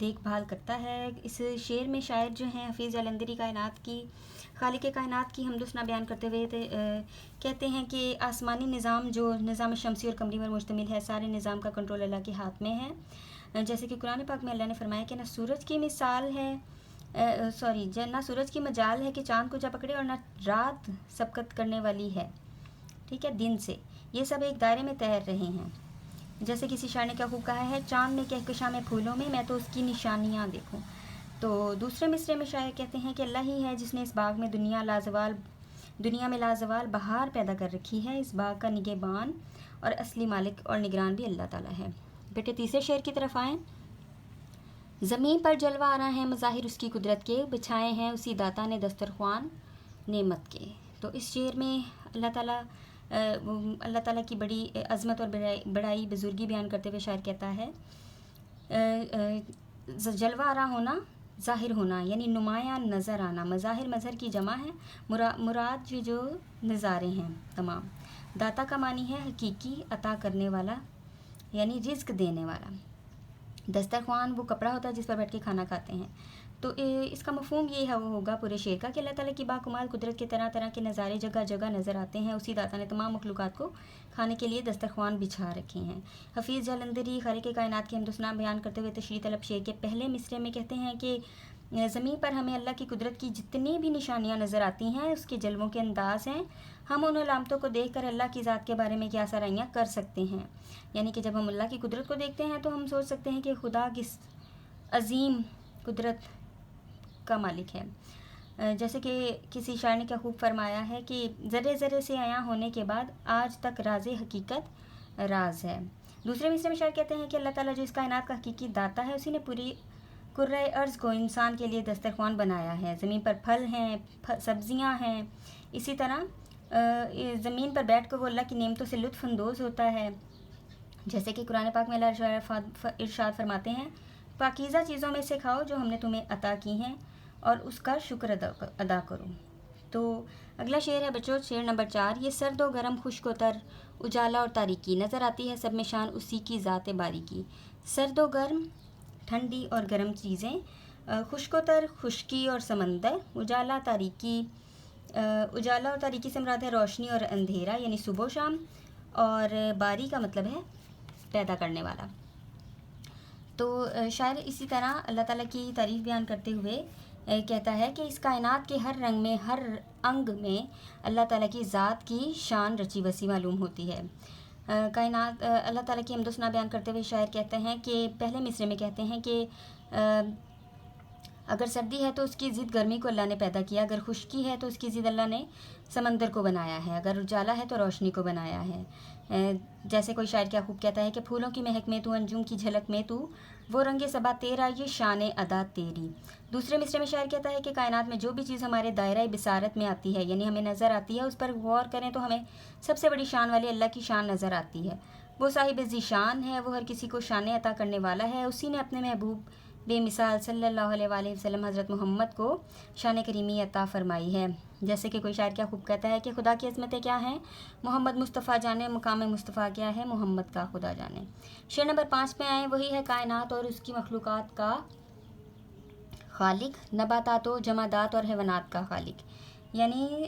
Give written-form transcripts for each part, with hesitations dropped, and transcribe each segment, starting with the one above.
دیکھ بھال کرتا ہے۔ اس شعر میں شاعر جو ہیں حفیظ جالندھری کائنات کی خالق کائنات کی حمد و ثنا بیان کرتے ہوئے کہتے ہیں کہ آسمانی نظام جو نظام شمسی اور قمری پر مشتمل ہے، سارے نظام کا کنٹرول اللہ کے ہاتھ میں ہے۔ جیسے کہ قرآن پاک میں اللہ نے فرمایا کہ نہ سورج کی مثال ہے نہ سورج کی مجال ہے کہ چاند کو جا پکڑے، اور نہ رات سبقت کرنے والی ہے، ٹھیک ہے، دن سے، یہ سب ایک دائرے میں تیر رہے ہیں۔ جیسے کسی شاعر نے کیا خوب کہا ہے، چاند میں کہکشاں میں پھولوں میں تو اس کی نشانیاں دیکھوں۔ تو دوسرے مصرے میں شاعر کہتے ہیں کہ اللہ ہی ہے جس نے اس باغ میں دنیا میں لازوال بہار پیدا کر رکھی ہے، اس باغ کا نگہبان اور اصلی مالک اور نگران بھی اللہ تعالیٰ ہے۔ بیٹے تیسرے شعر کی طرف آئیں۔ زمین پر جلوہ آرا ہیں مظاہر اس کی قدرت کے، بچھائے ہیں اسی داتا نے دسترخوان نعمت کے۔ تو اس شعر میں اللہ تعالیٰ کی بڑی عظمت اور بڑائی بزرگی بیان کرتے ہوئے شاعر کہتا ہے جلوہ آرا ہونا، ظاہر ہونا یعنی نمایاں نظر آنا، مظاہر مظہر کی جمع ہے، مراد جو نظارے ہیں تمام۔ داتا کا معنی ہے حقیقی، عطا کرنے والا یعنی رزق دینے والا۔ دسترخوان وہ کپڑا ہوتا ہے جس پر بیٹھ کے کھانا کھاتے ہیں۔ تو اس کا مفہوم یہ ہوگا پورے شعر کا کہ اللہ تعالیٰ کی باکمال قدرت کے طرح طرح کے نظارے جگہ جگہ نظر آتے ہیں، اسی داتا نے تمام مخلوقات کو کھانے کے لیے دسترخوان بچھا رکھے ہیں۔ حفیظ جالندھری خالق کائنات کی حمد و ثنا بیان کرتے ہوئے تشریح طلب شعر کے پہلے مصرے میں کہتے ہیں کہ زمین پر ہمیں اللہ کی قدرت کی جتنی بھی نشانیاں نظر آتی ہیں، اس کے جلووں کے انداز ہیں، ہم ان علامتوں کو دیکھ کر اللہ کی ذات کے بارے میں کیا سرائیاں کر سکتے ہیں۔ یعنی کہ جب ہم اللہ کی قدرت کو دیکھتے ہیں تو ہم سوچ سکتے ہیں کہ خدا کس عظیم قدرت کا مالک ہے۔ جیسے کہ کسی شاعر نے کیا خوب فرمایا ہے کہ ذرے ذرے سے عیاں ہونے کے بعد آج تک راز حقیقت راز ہے۔ دوسرے مصرے میں شاعر کہتے ہیں کہ اللہ تعالیٰ جو اس کائنات کا حقیقی داتا ہے، اسی نے پوری کرۂ ارض کو انسان کے لیے دسترخوان بنایا ہے۔ زمین پر پھل ہیں، سبزیاں ہیں، اسی طرح زمین پر بیٹھ کر وہ اللہ کی نعمتوں سے لطف اندوز ہوتا ہے۔ جیسے کہ قرآن پاک میں اللہ ارشاد فرماتے ہیں، پاکیزہ چیزوں میں سے کھاؤ جو ہم نے تمہیں عطا کی ہیں اور اس کا شکر ادا کرو۔ تو اگلا شعر ہے بچوں، شعر نمبر 4۔ یہ سرد و گرم، خشک و تر، اجالا اور تاریکی، نظر آتی ہے سب میں شان اسی کی ذات باریکی۔ سرد و گرم، ٹھنڈی اور گرم چیزیں، خشک و تر، خشکی اور سمندر، اجالا اور تاریکی سے مراد ہے روشنی اور اندھیرا یعنی صبح و شام، اور باری کا مطلب ہے پیدا کرنے والا۔ تو شاعر اسی طرح اللہ تعالیٰ کی تعریف بیان کرتے ہوئے کہتا ہے کہ اس کائنات کے ہر رنگ میں، ہر انگ میں اللہ تعالیٰ کی ذات کی شان رچی وسیع معلوم ہوتی ہے۔ اللہ تعالیٰ کی حمد و ثنا بیان کرتے ہوئے شاعر کہتے ہیں کہ پہلے مصرے میں کہتے ہیں کہ اگر سردی ہے تو اس کی ضد گرمی کو اللہ نے پیدا کیا، اگر خشکی ہے تو اس کی ضد اللہ نے سمندر کو بنایا ہے، اگر اجالا ہے تو روشنی کو بنایا ہے۔ جیسے کوئی شاعر کیا خوب کہتا ہے کہ پھولوں کی مہک میں تو، انجم کی جھلک میں تو، وہ رنگ صبا تیرا، یہ شان ادا تیری۔ دوسرے مصرے میں شاعر کہتا ہے کہ کائنات میں جو بھی چیز ہمارے دائرۂ بصارت میں آتی ہے یعنی ہمیں نظر آتی ہے، اس پر غور کریں تو ہمیں سب سے بڑی شان والے اللہ کی شان نظر آتی ہے۔ وہ صاحب ذی شان ہے، وہ ہر کسی کو شان عطا کرنے والا ہے، اسی نے اپنے محبوب بے مثال صلی اللہ علیہ وآلہ وسلم حضرت محمد کو شان کریمی عطا فرمائی ہے۔ جیسے کہ کوئی شاعر کیا خوب کہتا ہے کہ خدا کی عظمتیں کیا ہیں، محمد مصطفیٰ جانے، مقام مصطفیٰ کیا ہے، محمد کا خدا جانے۔ شعر نمبر 5 پہ آئیں۔ وہی ہے کائنات اور اس کی مخلوقات کا خالق، نباتات و جمادات اور حیوانات کا خالق، یعنی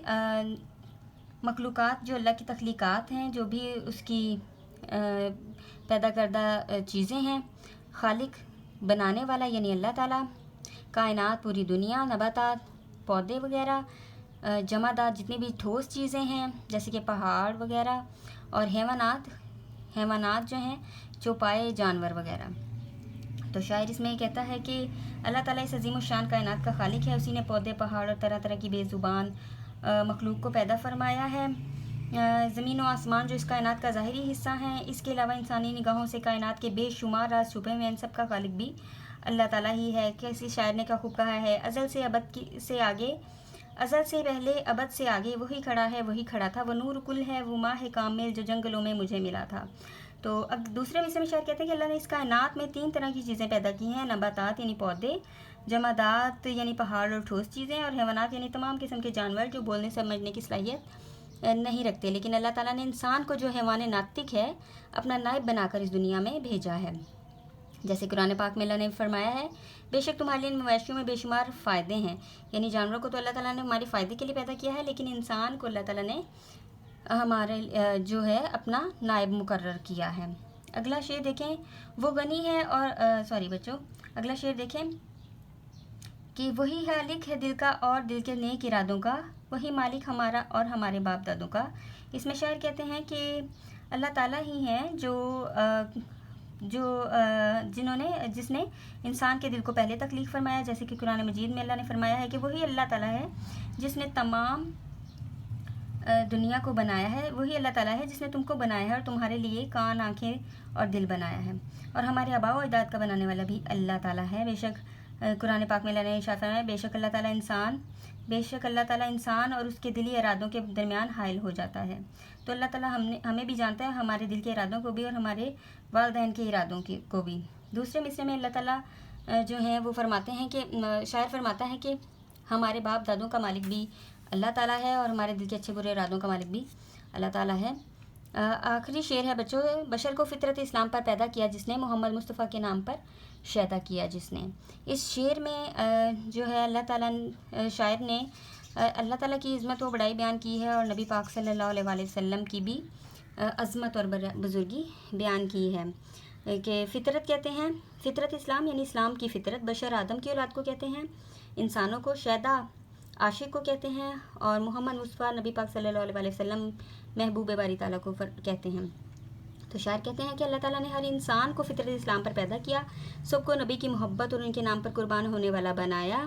مخلوقات جو اللہ کی تخلیقات ہیں، جو بھی اس کی پیدا کردہ چیزیں ہیں، خالق بنانے والا یعنی اللہ تعالیٰ، کائنات پوری دنیا، نباتات پودے وغیرہ، جمادات جتنی بھی ٹھوس چیزیں ہیں جیسے کہ پہاڑ وغیرہ، اور حیوانات جو ہیں چوپائے جانور وغیرہ۔ تو شاعر اس میں کہتا ہے کہ اللہ تعالیٰ اس عظیم الشان کائنات کا خالق ہے، اسی نے پودے، پہاڑ اور طرح طرح کی بے زبان مخلوق کو پیدا فرمایا ہے۔ زمین و آسمان جو اس کائنات کا ظاہری حصہ ہیں، اس کے علاوہ انسانی نگاہوں سے کائنات کے بے شمار راز چھپے ہوئے ہیں، ان سب کا خالق بھی اللہ تعالیٰ ہی ہے۔ کسی شاعر نے کیا خوب کہا ہے، ازل سے پہلے ابد سے آگے وہی کھڑا تھا، وہ نور کل ہے، وہ ماہ کامل جو جنگلوں میں مجھے ملا تھا۔ تو اب دوسرے مصرے میں شاعر کہتے ہیں کہ اللہ نے اس کائنات میں 3 طرح کی چیزیں پیدا کی ہیں، نباتات یعنی پودے، جمادات یعنی پہاڑ اور ٹھوس چیزیں، اور حیوانات یعنی تمام قسم کے جانور جو بولنے سمجھنے کی صلاحیت نہیں رکھتے، لیکن اللہ تعالیٰ نے انسان کو جو حیوان ناطق ہے اپنا نائب بنا کر اس دنیا میں بھیجا ہے۔ جیسے قرآن پاک میں اللہ نے فرمایا ہے بے شک تمہارے لیے مویشیوں میں بے شمار فائدے ہیں، یعنی جانوروں کو تو اللہ تعالیٰ نے ہمارے فائدے کے لیے پیدا کیا ہے، لیکن انسان کو اللہ تعالیٰ نے ہمارے جو ہے اپنا نائب مقرر کیا ہے۔ اگلا شعر دیکھیں، وہ غنی ہے اور اگلا شعر دیکھیں کہ وہی خالق ہے دل کا اور دل کے نیک ارادوں کا، وہی مالک ہمارا اور ہمارے باپ دادوں کا۔ اس میں شاعر کہتے ہیں کہ اللہ تعالیٰ ہی ہیں جس نے انسان کے دل کو پہلے تخلیق فرمایا، جیسے کہ قرآن مجید میں اللہ نے فرمایا ہے کہ وہی اللہ تعالیٰ ہے جس نے تمام دنیا کو بنایا ہے، وہی اللہ تعالیٰ ہے جس نے تم کو بنایا ہے اور تمہارے لیے کان، آنکھیں اور دل بنایا ہے، اور ہمارے آباء و اجداد کا بنانے والا بھی اللہ تعالیٰ ہے۔ بے شک قرآن پاک میں اللہ نے ارشاد فرمایا بے شک اللہ تعالیٰ انسان اور اس کے دلی ارادوں کے درمیان حائل ہو جاتا ہے۔ تو اللہ تعالیٰ ہمیں بھی جانتا ہے، ہمارے دل کے ارادوں کو بھی اور ہمارے والدین کے ارادوں کو بھی۔ دوسرے مصرے میں اللہ تعالیٰ جو ہیں وہ فرماتے ہیں کہ شاعر فرماتا ہے کہ ہمارے باپ دادوں کا مالک بھی اللہ تعالیٰ ہے اور ہمارے دل کے اچھے برے ارادوں کا مالک بھی اللہ تعالیٰ ہے۔ آخری شعر ہے بچوں، بشر کو فطرت اسلام پر پیدا کیا جس نے، محمد مصطفیٰ کے نام پر شیدا کیا جس نے۔ اس شعر میں جو ہے اللہ تعالیٰ شاعر نے اللہ تعالیٰ کی عظمت و بڑائی بیان کی ہے اور نبی پاک صلی اللہ علیہ وآلہ وسلم کی بھی عظمت اور بزرگی بیان کی ہے کہ فطرت کہتے ہیں، فطرت اسلام یعنی اسلام کی فطرت، بشر آدم کی اولاد کو کہتے ہیں، انسانوں کو شیدا عاشق کو کہتے ہیں، اور محمد مصطفیٰ نبی پاک صلی اللہ علیہ وآلہ وسلم محبوب باری تعالیٰ کو کہتے ہیں۔ تو شاعر کہتے ہیں کہ اللہ تعالیٰ نے ہر انسان کو فطرت اسلام پر پیدا کیا، سب کو نبی کی محبت اور ان کے نام پر قربان ہونے والا بنایا۔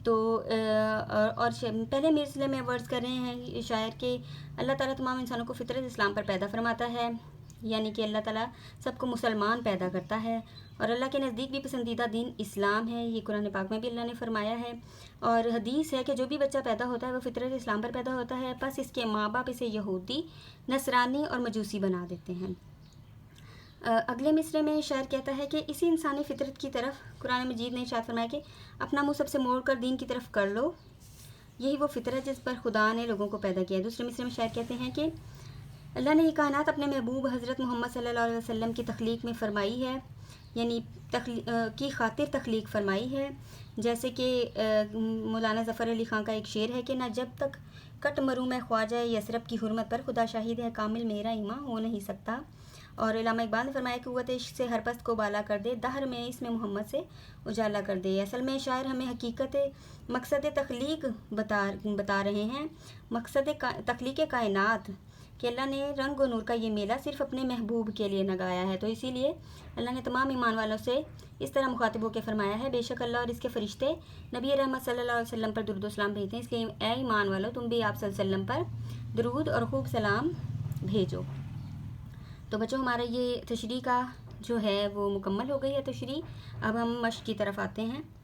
تو اور پہلے مرسلے میں ورڈز کر رہے ہیں شاعر کہ اللہ تعالیٰ تمام انسانوں کو فطرت اسلام پر پیدا فرماتا ہے، یعنی کہ اللہ تعالیٰ سب کو مسلمان پیدا کرتا ہے، اور اللہ کے نزدیک بھی پسندیدہ دین اسلام ہے، یہ قرآن پاک میں بھی اللہ نے فرمایا ہے۔ اور حدیث ہے کہ جو بھی بچہ پیدا ہوتا ہے وہ فطرت اسلام پر پیدا ہوتا ہے، بس اس کے ماں باپ اسے یہودی، نصرانی اور مجوسی بنا دیتے ہیں۔ اگلے مصرے میں شاعر کہتا ہے کہ اسی انسانی فطرت کی طرف قرآن مجید نے ارشاد فرمایا کہ اپنا منہ سب سے موڑ کر دین کی طرف کر لو، یہی وہ فطرت جس پر خدا نے لوگوں کو پیدا کیا ہے۔ دوسرے مصرے میں شاعر کہتے ہیں کہ اللہ نے یہ کائنات اپنے محبوب حضرت محمد صلی اللہ علیہ وسلم کی تخلیق میں فرمائی ہے، یعنی کی خاطر تخلیق فرمائی ہے، جیسے کہ مولانا ظفر علی خان کا ایک شعر ہے کہ نہ جب تک کٹ مروں میں خواجہ یثرب کی حرمت پر، خدا شاہد ہے کامل میرا ایمان ہو نہیں سکتا۔ اور علامہ اقبال نے فرمایا کہ قوت عشق سے ہر پست کو بالا کر دے، دہر میں اس میں محمد سے اجالا کر دے۔ اصل میں شاعر ہمیں حقیقت مقصد تخلیق بتا رہے ہیں، مقصد تخلیق کائنات کہ اللہ نے رنگ و نور کا یہ میلہ صرف اپنے محبوب کے لیے لگایا ہے۔ تو اسی لیے اللہ نے تمام ایمان والوں سے اس طرح مخاطب ہو کے فرمایا ہے بے شک اللہ اور اس کے فرشتے نبی رحمت صلی اللہ علیہ وسلم پر درود و سلام بھیجتے ہیں، اس لیے اے ایمان والو تم بھی آپ صلی اللہ علیہ وسلم پر درود اور خوب سلام بھیجو۔ تو بچوں ہمارا یہ تشریح کا جو ہے وہ مکمل ہو گئی ہے تشریح، اب ہم مشق کی طرف آتے ہیں۔